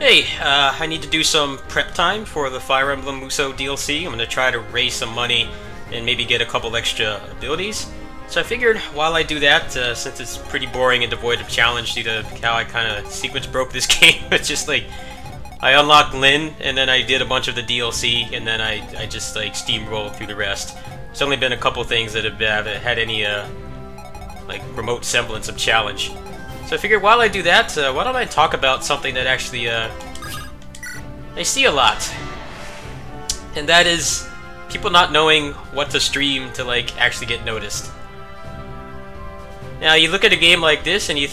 Hey, I need to do some prep time for the Fire Emblem Muso DLC. I'm going to try to raise some money and maybe get a couple extra abilities. So I figured while I do that, since it's pretty boring and devoid of challenge due to how I kind of sequence broke this game, it's just like, I unlocked Lyn, and then I did a bunch of the DLC, and then I just like steamrolled through the rest. There's only been a couple things that have had any like remote semblance of challenge. So I figured while I do that, why don't I talk about something that actually I see a lot, and that is people not knowing what to stream to like actually get noticed. Now you look at a game like this, and you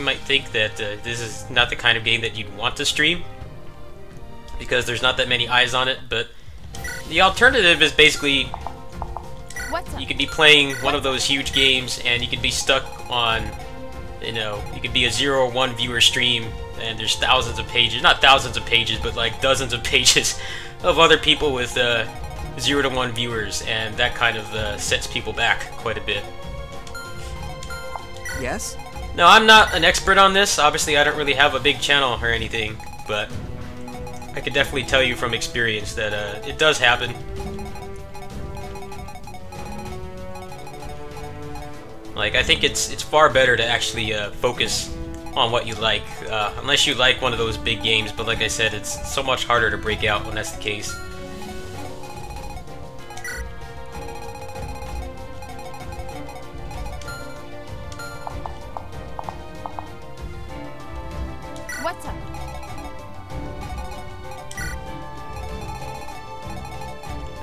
might think that this is not the kind of game that you'd want to stream because there's not that many eyes on it. But the alternative is basically you could be playing one of those huge games, and you could be stuck on. You know, you could be a 0 or 1 viewer stream, and there's thousands of pages, not thousands of pages, but like dozens of pages of other people with 0 to 1 viewers, and that kind of sets people back quite a bit. Yes? Now, I'm not an expert on this. Obviously, I don't really have a big channel or anything, but I can definitely tell you from experience that it does happen. Like, I think it's far better to actually focus on what you like, unless you like one of those big games, but like I said, it's so much harder to break out when that's the case. What's up?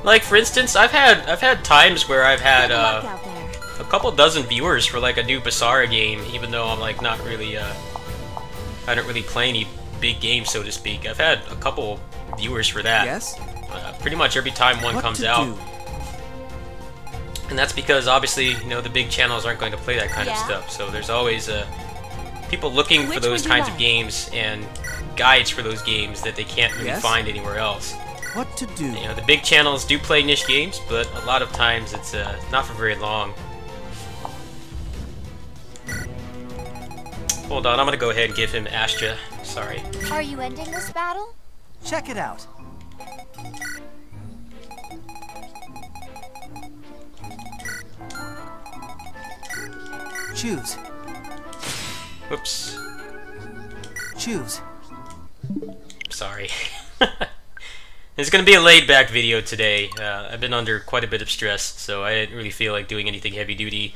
Like, for instance, I've had times where I've had a couple dozen viewers for like a new Basara game, even though I'm like not really I don't really play any big games, so to speak. I've had a couple viewers for that. Yes? Pretty much every time one comes out. And that's because obviously, you know, the big channels aren't going to play that kind of stuff. So there's always people looking for those kinds of games and guides for those games that they can't really find anywhere else. What to do? You know, the big channels do play niche games, but a lot of times it's not for very long. Hold on, I'm gonna go ahead and give him Astra. Sorry. Are you ending this battle? Check it out. Choose. Whoops. Choose. Sorry. It's gonna be a laid-back video today. I've been under quite a bit of stress, so I didn't really feel like doing anything heavy-duty.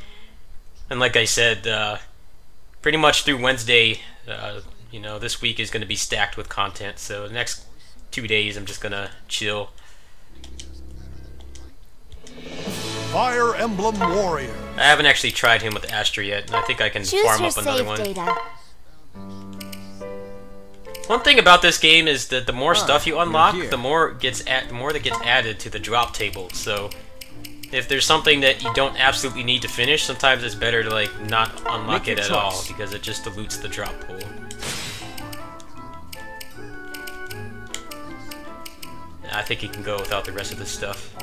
And like I said, pretty much through Wednesday, you know, this week is going to be stacked with content, so the next 2 days I'm just going to chill. Fire Emblem Warrior. I haven't actually tried him with Astra yet, and I think I can farm up another one. Data. One thing about this game is that the more stuff you unlock, the more that gets added to the drop table. So if there's something that you don't absolutely need to finish, sometimes it's better to like not unlock it at all, because it just dilutes the drop pool. I think you can go without the rest of this stuff.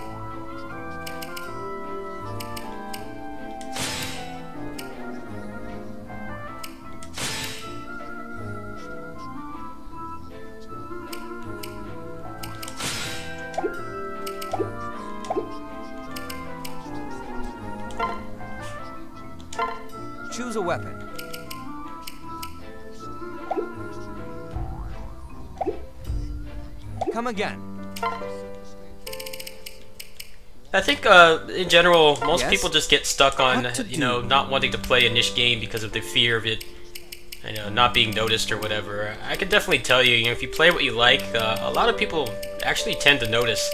Choose a weapon. Come again. I think, in general, most people just get stuck on, you know, not wanting to play a niche game because of the fear of it, you know, not being noticed or whatever. I can definitely tell you, you know, if you play what you like, a lot of people actually tend to notice.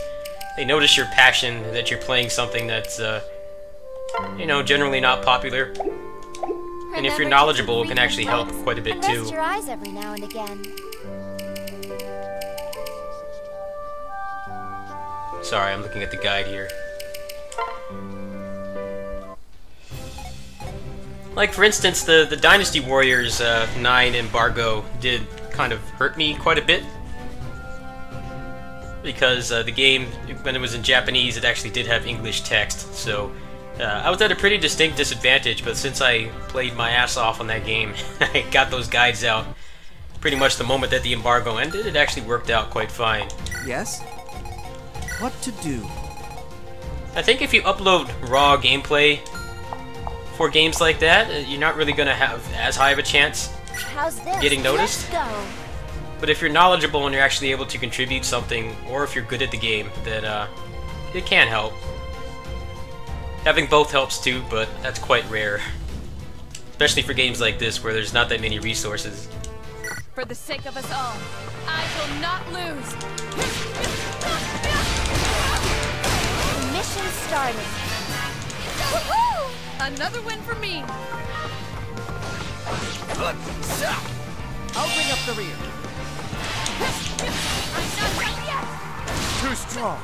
They notice your passion, that you're playing something that's, you know, generally not popular. And if you're knowledgeable, it can actually help quite a bit too. Rest your eyes every now and again. Sorry, I'm looking at the guide here. Like, for instance, the Dynasty Warriors 9 embargo did kind of hurt me quite a bit. Because the game, when it was in Japanese, it actually did have English text, so I was at a pretty distinct disadvantage, but since I played my ass off on that game, I got those guides out. pretty much the moment that the embargo ended, it actually worked out quite fine. Yes? What to do? I think if you upload raw gameplay for games like that, you're not really going to have as high of a chance How's this? getting noticed. Let's go. But if you're knowledgeable and you're actually able to contribute something, or if you're good at the game, then it can help. Having both helps too, but that's quite rare. Especially for games like this, where there's not that many resources. For the sake of us all, I will not lose. Mission started. Woohoo! Another win for me. I'll bring up the rear. I'm not done yet. Too strong.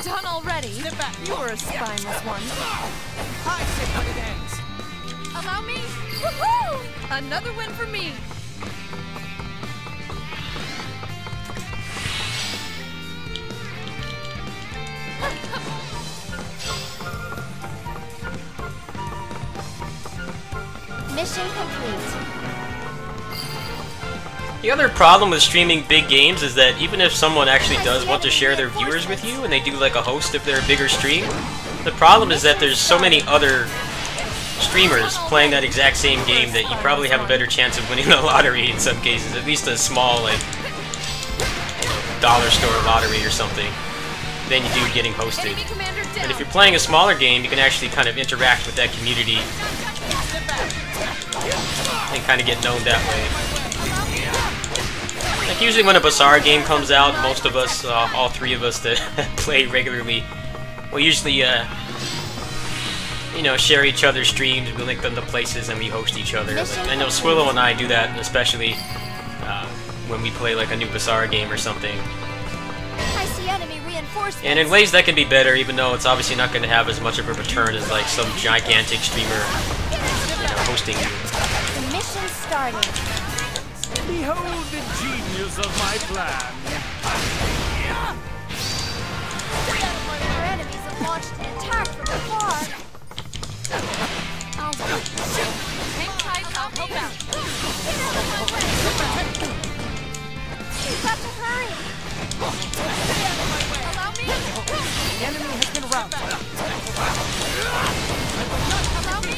Done already. Step back. You were a spineless one. I say when it ends. Allow me. Woohoo! Another win for me. Mission complete. The other problem with streaming big games is that even if someone actually does want to share their viewers with you, and they do like a host of their bigger stream, the problem is that there's so many other streamers playing that exact same game that you probably have a better chance of winning the lottery in some cases, at least a small, like, dollar store lottery or something, than you do getting hosted. Enemy commander down. And if you're playing a smaller game, you can actually kind of interact with that community and kind of get known that way. Like usually when a Bazaar game comes out, most of us, all three of us that play regularly, will usually, you know, share each other's streams, we link them to places, and we host each other. Like, I know Swillow and I do that, especially when we play like a new Bazaar game or something. I see enemy reinforcements. And in ways that can be better, even though it's obviously not going to have as much of a return as like some gigantic streamer, you know, hosting you. The mission started. Behold the genius of my plan. Our enemies have launched an attack from afar. I'll shoot. Hang tight. I'll help out. You've got to hurry. Allow me. The enemy has been routed. Allow me.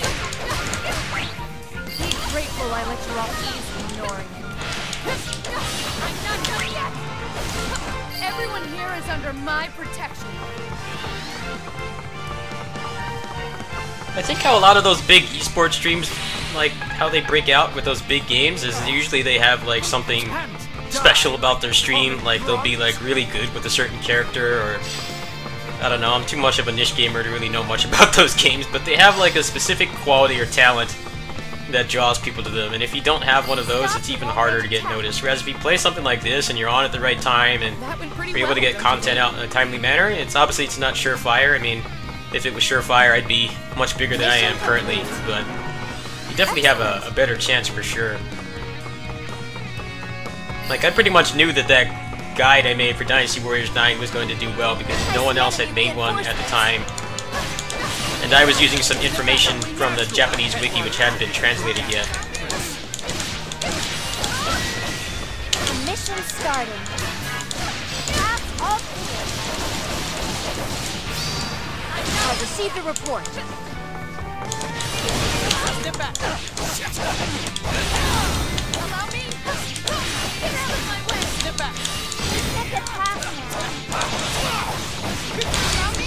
Be grateful I let you off easy ignoring it. I'm not done yet. Everyone here is under my protection. I think how a lot of those big esports streams, like how they break out with those big games, is usually they have like something special about their stream. Like they'll be like really good with a certain character, or I don't know, I'm too much of a niche gamer to really know much about those games, but they have like a specific quality or talent that draws people to them, and if you don't have one of those, it's even harder to get noticed. Whereas if you play something like this and you're on at the right time and That went pretty you're able well, to get don't content you out in a timely manner, it's obviously it's not surefire. I mean, if it was surefire, I'd be much bigger than I am currently, but you definitely have a better chance for sure. Like, I pretty much knew that that guide I made for Dynasty Warriors 9 was going to do well because no one else had made one at the time. And I was using some information from the Japanese wiki which hadn't been translated yet. The mission started. Path all clear. I'll receive the report. Step back. Allow me. Get out of my way. Step back. Get the path Allow me.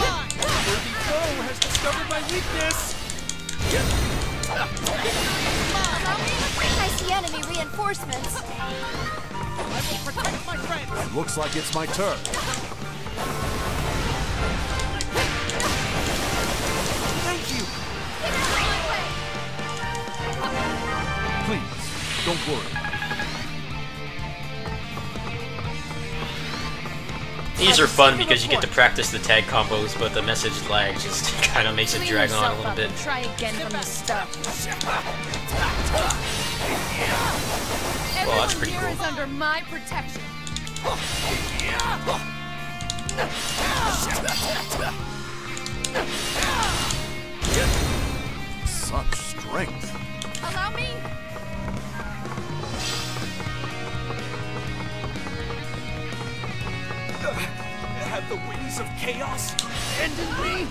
Worthy foe has discovered my weakness. Allow me. I see enemy reinforcements. I will protect my friends. It looks like it's my turn. Thank you. Get out of my way. Please, don't worry. These are fun because you get to practice the tag combos, but the message lag just kind of makes it drag on a little bit. Try again from the start. Well, that's pretty Everyone here cool. is under my protection. Such strength. Allow me. waves of chaos end in me.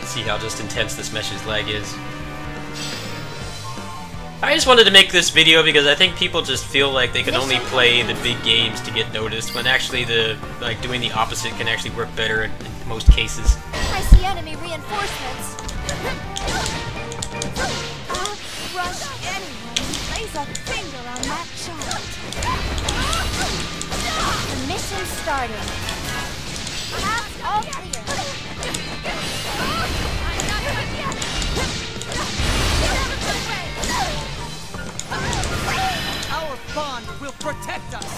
See how just intense this mesh's lag is. I just wanted to make this video because I think people just feel like they can only play the big games to get noticed, when actually doing the opposite can actually work better in most cases. I see enemy reinforcements. I'll crush anyone who lays a finger on that child. The mission started. Path all clear. I'm not done yet. Get out of my way. Our bond will protect us.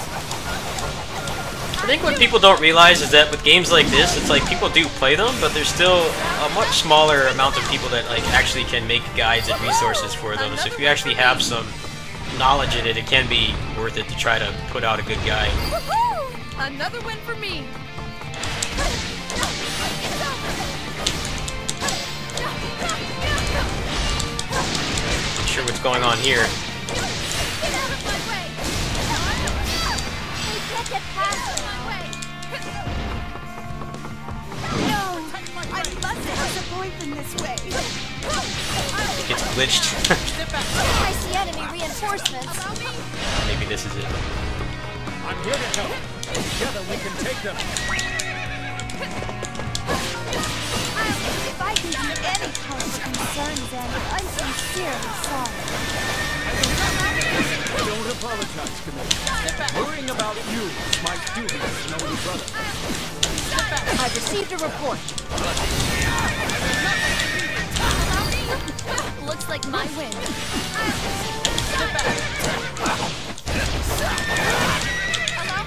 I think what people don't realize is that with games like this, it's like people do play them, but there's still a much smaller amount of people that like actually can make guides and resources for them. So if you actually have some knowledge in it, it can be worth it to try to put out a good guide. Another win for me. Not sure what's going on here. Get past my way. No, I must disappoint them this way. It gets glitched. I see enemy reinforcements. Maybe this is it. I'm here to help. Together we can take them. If I can be any cause of concern, Xander, I'm sincerely sorry. Don't apologize to me. Worrying about you is my duty as an older brother. I've received a report. Looks like my win.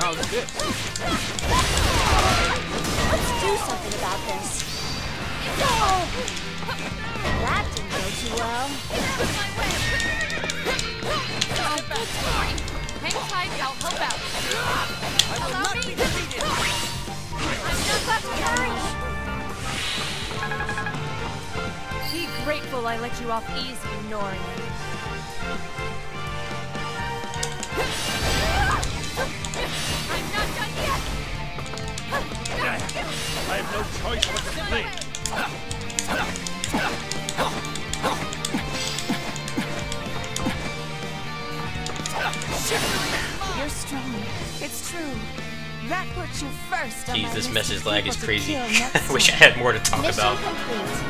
How's this? Let's do something about this. That didn't go too well. Hang tight, I'll help out. I will not be defeated. I'm not about to hurry. Be grateful I let you off easy, Norian. I'm not done yet. I have no choice but to flee. You're strong. It's true. That puts you first. Jeez, this message lag is crazy. I I wish I had more to talk Mission about. complete.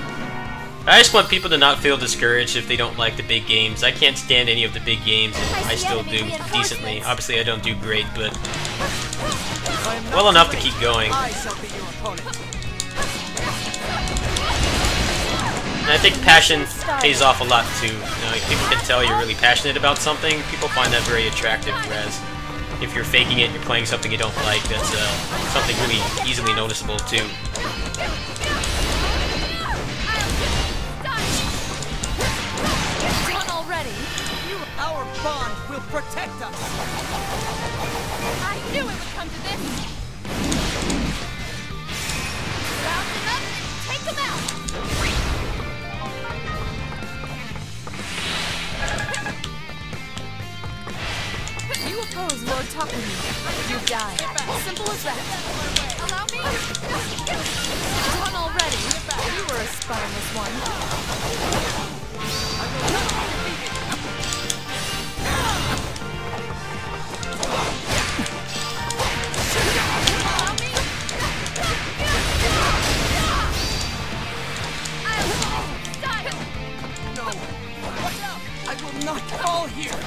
I just want people to not feel discouraged if they don't like the big games. I can't stand any of the big games, and I still do decently. Obviously, I don't do great, but well enough to keep going. I shall be your opponent. And I think passion pays off a lot too. You know, if people can tell you're really passionate about something, people find that very attractive, whereas if you're faking it and you're playing something you don't like, that's something really easily noticeable too. Done already. Our bond will protect us. I knew it would come to this. Round them up and take them out. You oppose Lord Takumi. You die. Simple as that. Allow me. Done already. You were a spineless one. No. Watch out. I will not fall here.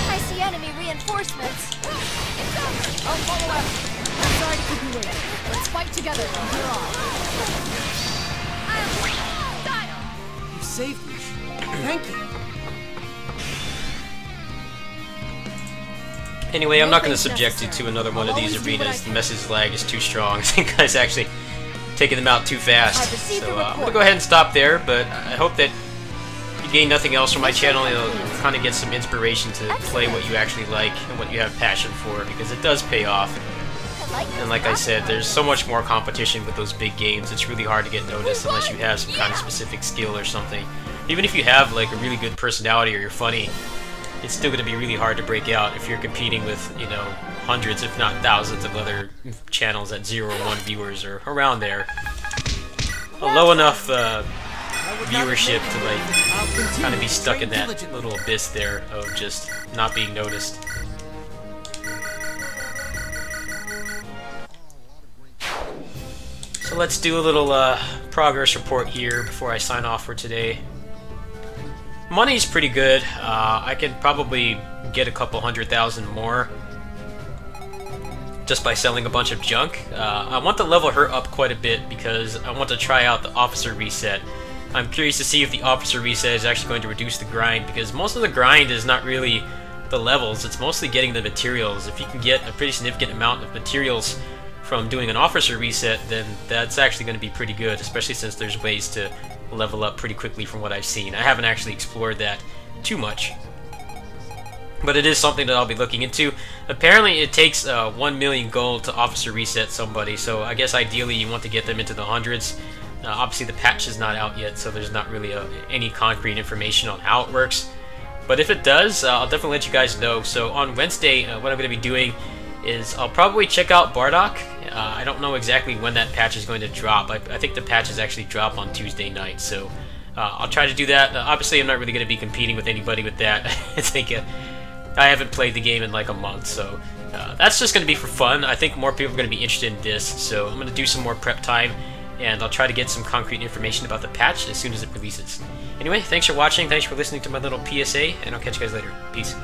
I see enemy reinforcements. I'll follow after. Sorry to keep you waiting. Let's fight together from here on. You saved me. Thank you. Anyway, I'm not going to subject you to another one of these arenas. The message lag is too strong. I think I was actually taking them out too fast. So I'm going to go ahead and stop there, but I hope that you gain nothing else from my channel. You'll kind of get some inspiration to play what you actually like and what you have passion for, because it does pay off. And like I said, there's so much more competition with those big games. It's really hard to get noticed unless you have some kind of specific skill or something. Even if you have like a really good personality or you're funny, it's still going to be really hard to break out if you're competing with, you know, hundreds if not thousands of other channels at 0 or 1 viewers or around there. A low enough viewership to like kind of be stuck in that little abyss there of just not being noticed. So let's do a little progress report here before I sign off for today. Money's pretty good. I can probably get a couple 100,000 more just by selling a bunch of junk. I want to level her up quite a bit because I want to try out the officer reset. I'm curious to see if the officer reset is actually going to reduce the grind, because most of the grind is not really the levels, it's mostly getting the materials. If you can get a pretty significant amount of materials from doing an officer reset, then that's actually going to be pretty good, especially since there's ways to level up pretty quickly from what I've seen. I haven't actually explored that too much, but it is something that I'll be looking into. Apparently it takes 1 million gold to officer reset somebody, so I guess ideally you want to get them into the hundreds. Obviously the patch is not out yet, so there's not really any concrete information on how it works. But if it does, I'll definitely let you guys know. So on Wednesday, what I'm going to be doing is I'll probably check out Bardock. I don't know exactly when that patch is going to drop. I think the patches actually drop on Tuesday night, so I'll try to do that. Obviously I'm not really going to be competing with anybody with that. I think I haven't played the game in like a month, so that's just going to be for fun. I think more people are going to be interested in this, so I'm going to do some more prep time, and I'll try to get some concrete information about the patch as soon as it releases. Anyway, thanks for watching, thanks for listening to my little PSA, and I'll catch you guys later. Peace.